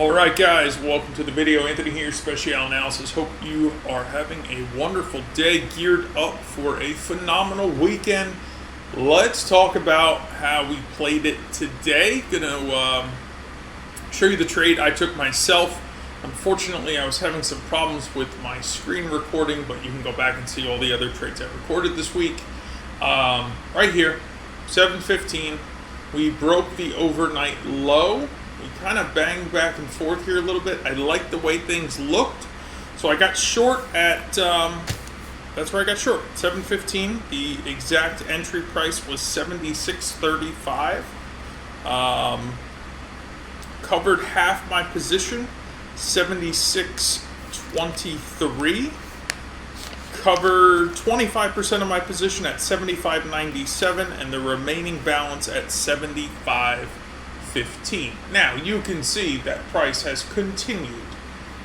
Alright guys, welcome to the video. Anthony here, Special Analysis. Hope you are having a wonderful day, geared up for a phenomenal weekend. Let's talk about how we played it today. Gonna show you the trade I took myself. Unfortunately, I was having some problems with my screen recording, but you can go back and see all the other trades I recorded this week. Right here, 7:15, we broke the overnight low. We kind of banged back and forth here a little bit. I like the way things looked. So I got short at, that's where I got short, 7:15. The exact entry price was 76.35. Covered half my position, 76.23. Covered 25% of my position at 75.97, and the remaining balance at 75.15. Now you can see that price has continued.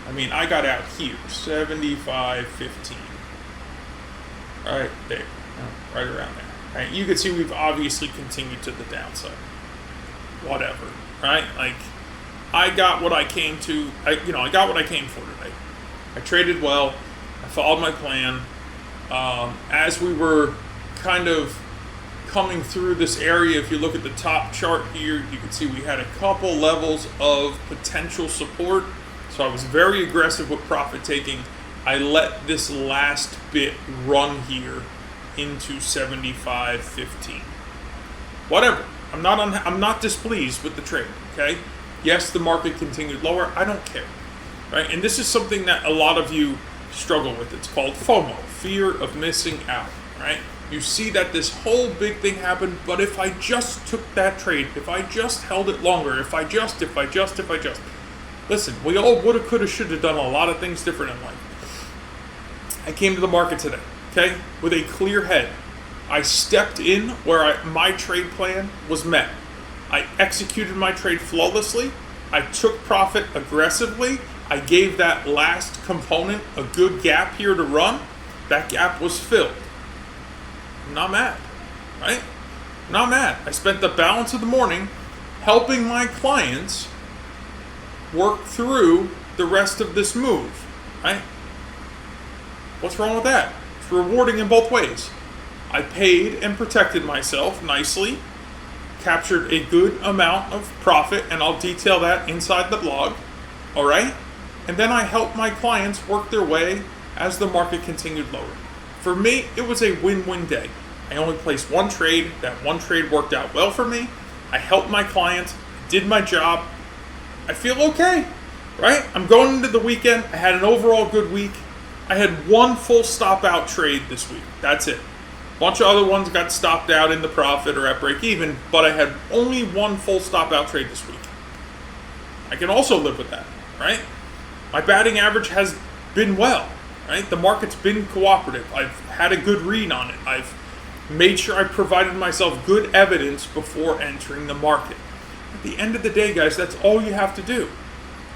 I mean, I got out here, 75.15. Right there, right around there. Right, you can see we've obviously continued to the downside. Whatever, right? Like, I got what I came to. I got what I came for today. I traded well. I followed my plan. As we were kind of coming through this area, if you look at the top chart here, you can see we had a couple levels of potential support. So I was very aggressive with profit taking. I let this last bit run here into 75.15. Whatever. I'm not displeased with the trade. Okay. Yes, the market continued lower. I don't care. Right. And this is something that a lot of you struggle with. It's called FOMO, fear of missing out. Right. You see that this whole big thing happened, but if I just took that trade, if I just held it longer, if I just. Listen, we all woulda, coulda, shoulda done a lot of things different in life. I came to the market today, okay, with a clear head. I stepped in where my trade plan was met. I executed my trade flawlessly. I took profit aggressively. I gave that last component a good gap here to run. That gap was filled. I'm not mad, right? I'm not mad. I spent the balance of the morning helping my clients work through the rest of this move, right? What's wrong with that? It's rewarding in both ways. I paid and protected myself nicely, captured a good amount of profit, and I'll detail that inside the blog, all right? And then I helped my clients work their way as the market continued lower. For me, it was a win-win day. I only placed one trade. That one trade worked out well for me. I helped my clients, did my job. I feel okay, right? I'm going into the weekend. I had an overall good week. I had one full stop out trade this week. That's it. A bunch of other ones got stopped out in the profit or at break even, but I had only one full stop out trade this week. I can also live with that, right? My batting average has been well. Right? The market's been cooperative. I've had a good read on it. I've made sure I provided myself good evidence before entering the market. At the end of the day, guys, that's all you have to do,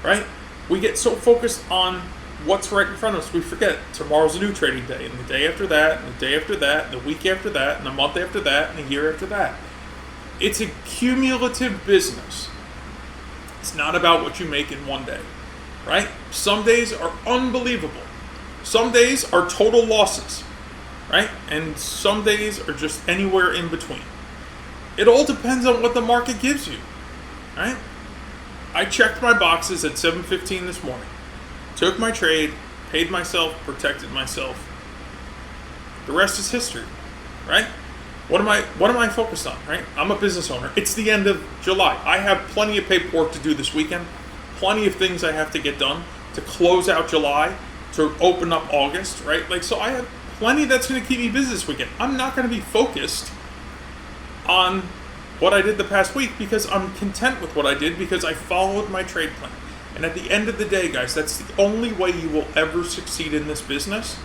right? We get so focused on what's right in front of us, we forget tomorrow's a new trading day, and the day after that, and the day after that, and the week after that, and the month after that, and the year after that. It's a cumulative business. It's not about what you make in one day, right? Some days are unbelievable. Some days are total losses, right? And some days are just anywhere in between. It all depends on what the market gives you, right? I checked my boxes at 7:15 this morning, took my trade, paid myself, protected myself. The rest is history, right? What am I focused on, right? I'm a business owner. It's the end of July. I have plenty of paperwork to do this weekend, plenty of things I have to get done to close out July, to open up August, right? Like, so I have plenty that's going to keep me busy this weekend. I'm not going to be focused on what I did the past week because I'm content with what I did because I followed my trade plan. And at the end of the day, guys, that's the only way you will ever succeed in this business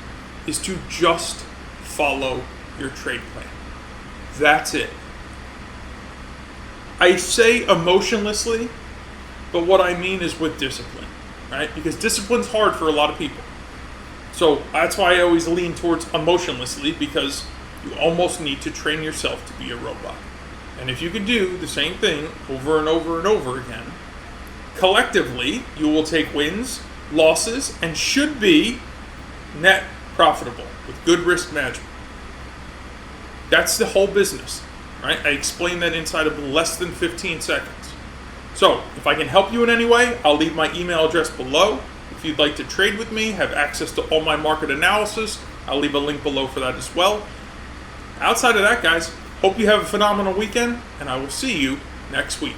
is to just follow your trade plan. That's it. I say emotionlessly, but what I mean is with discipline, right? Because discipline's hard for a lot of people. So that's why I always lean towards emotionlessly, because you almost need to train yourself to be a robot. And if you can do the same thing over and over and over again, collectively, you will take wins, losses, and should be net profitable with good risk management. That's the whole business, right? I explained that inside of less than 15 seconds. So, if I can help you in any way, I'll leave my email address below. If you'd like to trade with me, have access to all my market analysis, I'll leave a link below for that as well. Outside of that, guys, hope you have a phenomenal weekend, and I will see you next week.